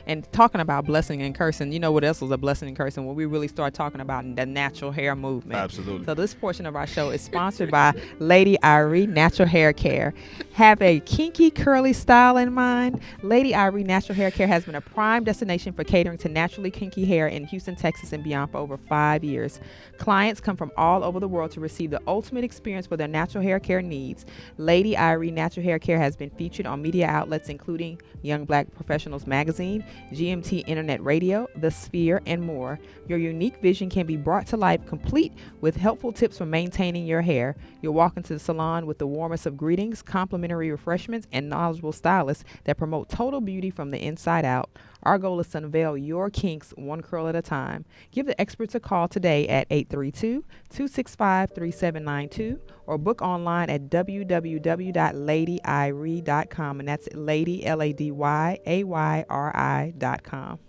and talking about blessing and cursing, you know what else was a blessing and cursing? When we really start talking about the natural hair movement. Absolutely. So this portion of our show is sponsored by Lady Irie Natural Hair Care. Have a kinky, curly style in mind? Lady Irie Natural Hair Care has been a prime destination for catering to naturally kinky hair in Houston, Texas, and beyond for over 5 years. Clients come from all over the world to receive the ultimate experience for their natural hair care needs. Lady Irie Natural Hair Care has been featured on media outlets including Young Black Professionals Magazine, GMT Internet Radio, The Sphere, and more. Your unique vision can be brought to life complete with helpful tips for maintaining your hair. You'll walk into the salon with the warmest of greetings, complimentary refreshments, and knowledgeable stylists that promote total beauty from the inside out. Our goal is to unveil your kinks one curl at a time. Give the experts a call today at 832-265-3792 or book online at www.ladyirie.com, and that's lady, LADYAYRI.com.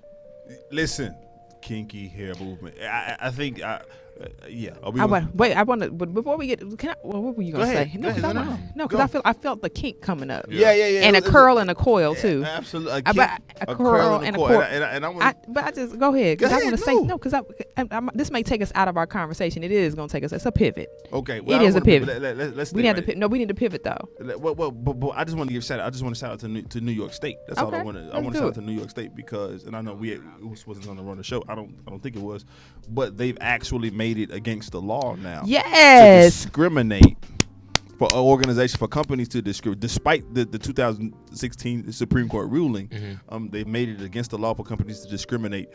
Listen, kinky hair movement. I think. But before we get, what were you gonna say? No, because I felt the kink coming up. Yeah. And a curl and a coil too. Absolutely. A curl and a coil. But I just go ahead, because I want to say no, because this may take us out of our conversation. It is gonna take us. It's a pivot. Okay. Well, it is a pivot. Let's. We need to pivot though. But I just want to give shout out. I just want to shout out to New York State. That's all I want to. I want to shout out to New York State because, and I know it wasn't going to run the show. I don't think it was, but they've actually made it against the law now. Yes. To discriminate for an organization, for companies to discriminate, despite the 2016 Supreme Court ruling, they made it against the law for companies to discriminate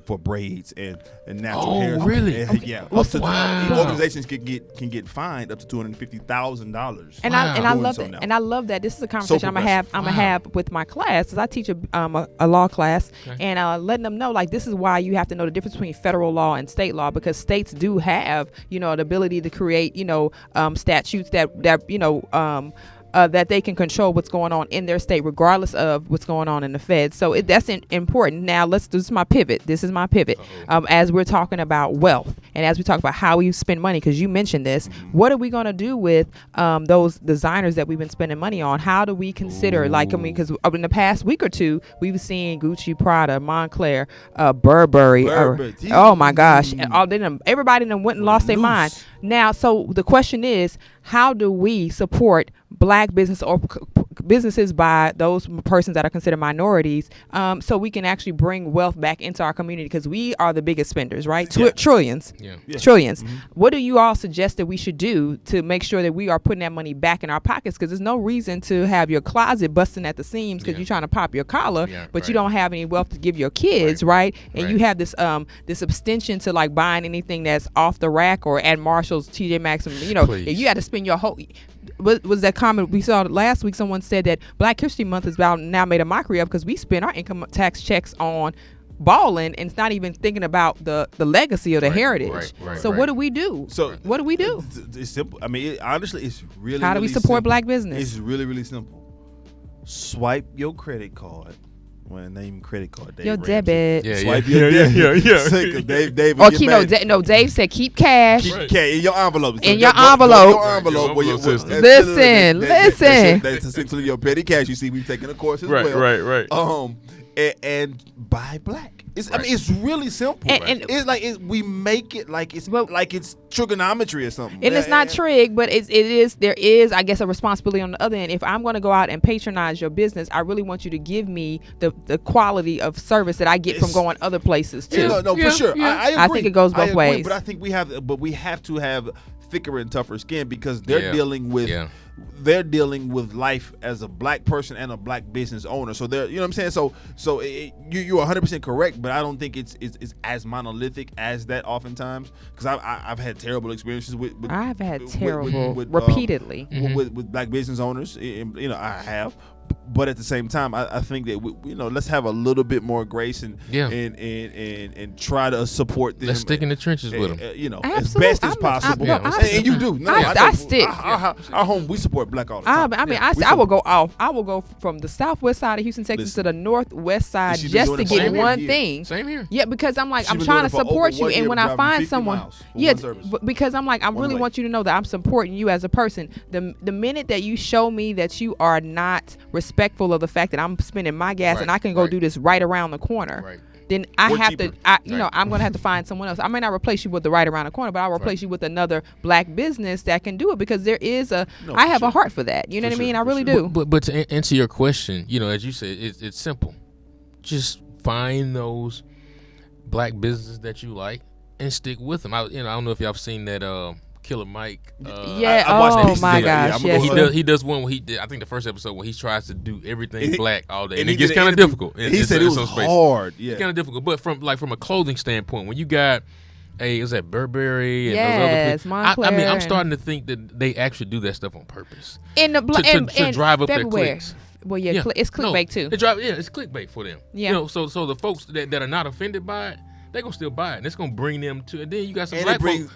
for braids and natural hair. Oh, really? Yeah. Organizations can get fined up to $250,000. And I love that. And I love that. This is a conversation I'm gonna have with my class, because I teach a law class, and letting them know, like, this is why you have to know the difference between federal law and state law, because states do have the ability to create statutes that that they can control what's going on in their state, regardless of what's going on in the Fed. So that's important. Now, this is my pivot. This is my pivot. As we're talking about wealth and as we talk about how we spend money, because you mentioned this, what are we going to do with those designers that we've been spending money on? How do we consider, because in the past week or two, we've seen Gucci, Prada, Moncler, Burberry. Oh my gosh. And everybody done went and lost their mind. Now, so the question is, how do we support black business or businesses by those persons that are considered minorities, so we can actually bring wealth back into our community, because we are the biggest spenders, right? Trillions. Trillions. What do you all suggest that we should do to make sure that we are putting that money back in our pockets? Because there's no reason to have your closet busting at the seams because you're trying to pop your collar, but you don't have any wealth to give your kids, right? And you have this this abstention to like buying anything that's off the rack or at Marshall's, TJ Maxx, and if you had to spend your whole. What was that comment we saw last week? Someone said that Black History Month is about now made a mockery of, because we spend our income tax checks on balling and it's not even thinking about the legacy or the heritage. So what do we do? What do we do? It's simple. I mean, honestly, it's really. How do we support simple. black business? It's really, really simple. Swipe your credit card. Well, name credit card. Dave your Ramsey. debit. Swipe your debit. Dave. Dave said keep cash. Keep cash in your envelope. In your envelope. Listen. That's essentially your petty cash. You see, we've taken a course as well. Right. And buy black. I mean, it's really simple. And it's like we make it like it's trigonometry or something. And it's not trig, but there is, I guess, a responsibility on the other end. If I'm going to go out and patronize your business, I really want you to give me the quality of service that I get from going other places too. For sure. I agree. I think it goes both ways. But I think we have to have thicker and tougher skin, because they're dealing with life as a black person and a black business owner. So they're, you know what I'm saying? So you're 100% correct, but I don't think it's as monolithic as that oftentimes, because I've had terrible experiences with I've had terrible repeatedly with black business owners. I have. But at the same time, I think that let's have a little bit more grace and try to support them. Let's stick in the trenches with them. As best as possible. And you do. I stick. Our home, we support black all the time. I will go off. I will go from the southwest side of Houston, Texas, to the northwest side just to get one thing. Same here. Yeah, because I'm like, I'm trying to support you, and when I find someone, because I'm like, I really want you to know that I'm supporting you as a person. The minute that you show me that you are not respectful of the fact that I'm spending my gas and I can go do this right around the corner, then I'm going to have to find someone else. I may not replace you with the right around the corner, but I'll replace you with another black business that can do it, because there is I have a heart for that. You know what I mean? I really do. But to answer your question, as you said, it's simple. Just find those black businesses that you like and stick with them. I don't know if y'all have seen that Killer Mike. I watched my gosh. He does one where he did. I think the first episode where he tries to do everything black all day, and it gets kind of difficult. He said it was hard. Yeah, it's kind of difficult. But from a clothing standpoint, when you got is that Burberry and those other Moncler. I mean, I'm starting to think that they actually do that stuff on purpose to drive up their clicks. Well, it's clickbait too. It's clickbait for them. Yeah. So the folks that are not offended by it, they're going to still buy it, and it's going to bring them to, and then you got some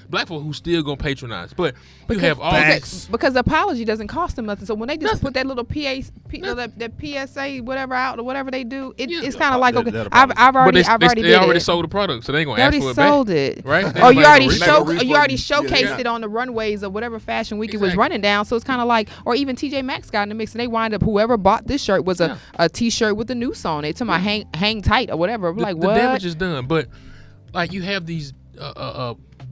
black folk who still going to patronize. But you have all this. Because the apology doesn't cost them nothing. So when they just put that little that PSA whatever out or whatever they do, it's kind of like, okay, I've already sold the product, so they ain't going to ask for it back. They already sold it. Right? Or you already showcased it on the runways of whatever fashion week it was running down. So it's kind of like, or even TJ Maxx got in the mix, and they wind up, whoever bought this shirt was a T-shirt with the noose on it. To my hang tight or whatever. Like, what? The damage is done, but like you have these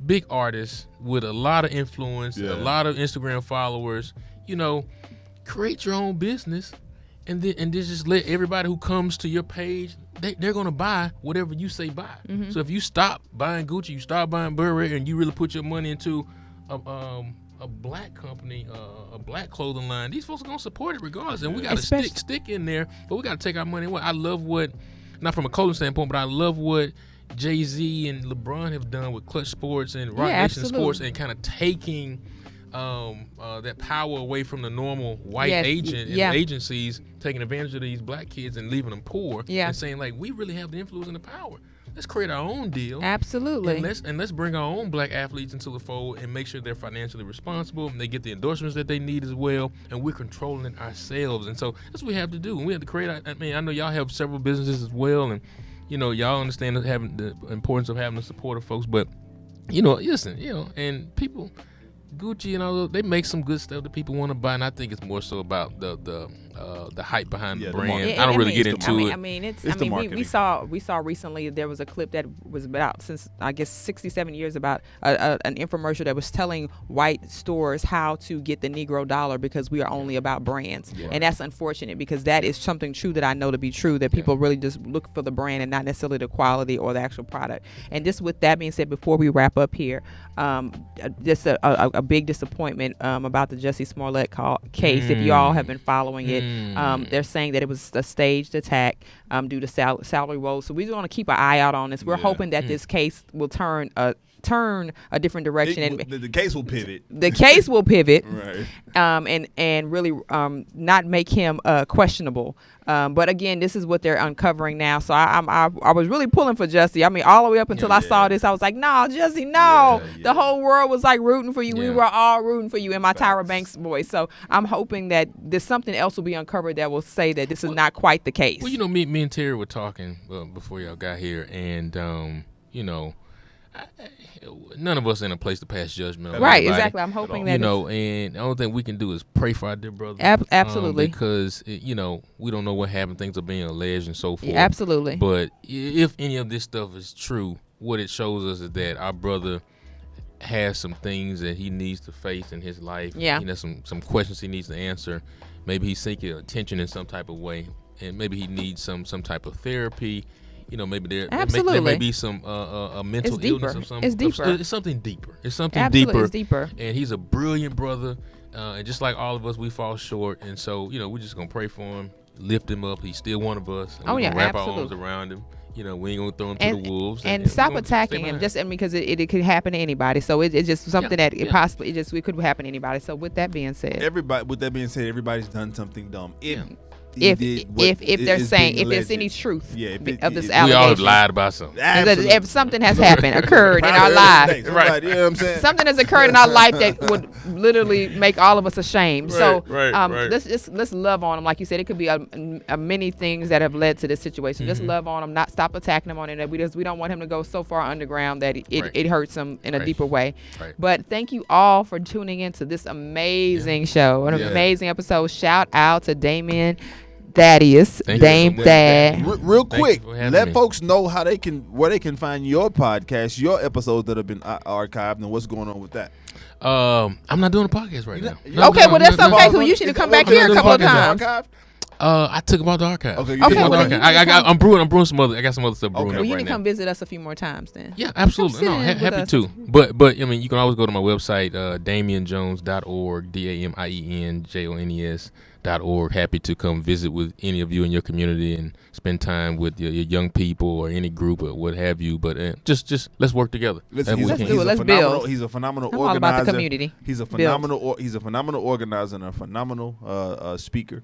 big artists with a lot of influence, a lot of Instagram followers. Create your own business, and then just let everybody who comes to your page, they're gonna buy whatever you say buy. Mm-hmm. So if you stop buying Gucci, you start buying Burberry, and you really put your money into a black company, a black clothing line, these folks are gonna support it regardless. And we gotta stick in there, but we gotta take our money away. I love what, not from a clothing standpoint, but I love what Jay-Z and LeBron have done with Clutch Sports and Rock Nation Sports, and kind of taking that power away from the normal white agent and agencies, taking advantage of these black kids and leaving them poor, and saying, like, we really have the influence and the power. let's create our own deal. Absolutely. And let's bring our own black athletes into the fold and make sure they're financially responsible and they get the endorsements that they need as well. And we're controlling it ourselves. And so that's what we have to do. And we have to create. I mean, I know y'all have several businesses as well, and y'all understand having the importance of having the support of folks. But listen, and people. Gucci and all they make some good stuff that people want to buy, and I think it's more so about the hype behind the brand. I don't really get into it. I mean, we saw recently there was a clip that was about since I guess 67 years about an infomercial that was telling white stores how to get the Negro dollar because we are only about brands, and that's unfortunate because that is something true that I know to be true that people really just look for the brand and not necessarily the quality or the actual product. And just with that being said, before we wrap up here, just a big disappointment about the Jussie Smollett case. If you all have been following it, they're saying that it was a staged attack due to salary woes. So we're going to keep an eye out on this. We're hoping that this case will turn a different direction. The case will pivot. The case will pivot, right? And really not make him questionable. But again, this is what they're uncovering now. So I was really pulling for Jussie. I mean, all the way up until I saw this, I was like, no, Jussie, no. The whole world was like rooting for you. We were all rooting for you in my Tyra Banks voice. So I'm hoping that there's something else will be uncovered that will say that this is not quite the case. Well, me and Terry were talking before y'all got here, and none of us are in a place to pass judgment on right, anybody, exactly. I'm hoping that and the only thing we can do is pray for our dear brother. Absolutely. Because we don't know what happened. Things are being alleged and so forth. Yeah, absolutely. But if any of this stuff is true, what it shows us is that our brother has some things that he needs to face in his life. Yeah. Some questions he needs to answer. Maybe he's seeking attention in some type of way, and maybe he needs some type of therapy. Maybe there may be some a mental illness or something. It's deeper. It's something deeper. It's something Absolutely, deeper. it's deeper. And he's a brilliant brother. And just like all of us, we fall short. And so, we're just going to pray for him, lift him up. He's still one of us. And we're going to wrap our arms around him. We ain't going to throw him to the wolves. And stop attacking him because it could happen to anybody. So it's just something that it possibly, it could happen to anybody. So with that being said. Everybody's done something dumb. If they're saying if there's any truth of this allegation, we all have lied about something. If something has occurred in our lives, right? You know what I'm saying? Something has occurred in our life that would literally make all of us ashamed. Let's love on them, like you said. It could be many things that have led to this situation. Just love on him, not stop attacking him on it. We don't want him to go so far underground that it hurts him in a deeper way. Right. But thank you all for tuning into this amazing show, an amazing episode. Shout out to Damien. Thaddeus, Dame Thad. Real quick, let folks know where they can find your podcast, your episodes that have been archived, and what's going on with that. I'm not doing a podcast right now. Okay, well that's okay. Because you should come back here a couple of times. I took him out the archive. Okay, I'm brewing some other. I got some other stuff brewing up right now. Well, you need to come visit us a few more times then. Yeah, absolutely. No, happy to. But you can always go to my website, DamienJones.org, DamienJones.org. Happy to come visit with any of you in your community and spend time with your young people or any group or what have you. But just let's work together. Let's build. He's a phenomenal organizer. All about the community. He's a phenomenal organizer and a phenomenal speaker.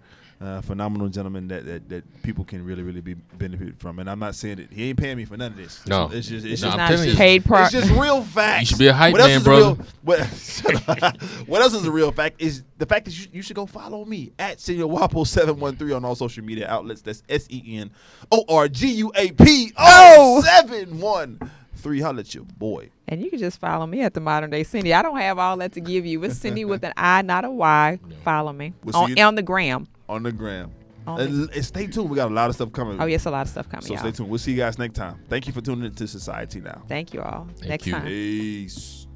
Phenomenal gentleman that people can really be benefit from, and I'm not saying that he ain't paying me for none of this. No, it's just paid. It's just real facts. You should be a hype man, brother. What else is a real fact is the fact that you should go follow me at Senior Wapo 713 on all social media outlets. That's SENORGUAPO713. Holla at your boy. And you can just follow me at the Modern Day Cindy. I don't have all that to give you. It's Cindy with an I, not a Y. No. Follow me on the gram. On the gram. And stay tuned. We got a lot of stuff coming. Oh, yes, a lot of stuff coming. So stay tuned. We'll see you guys next time. Thank you for tuning into Society Now. Thank you all. Thank next you. time. Peace.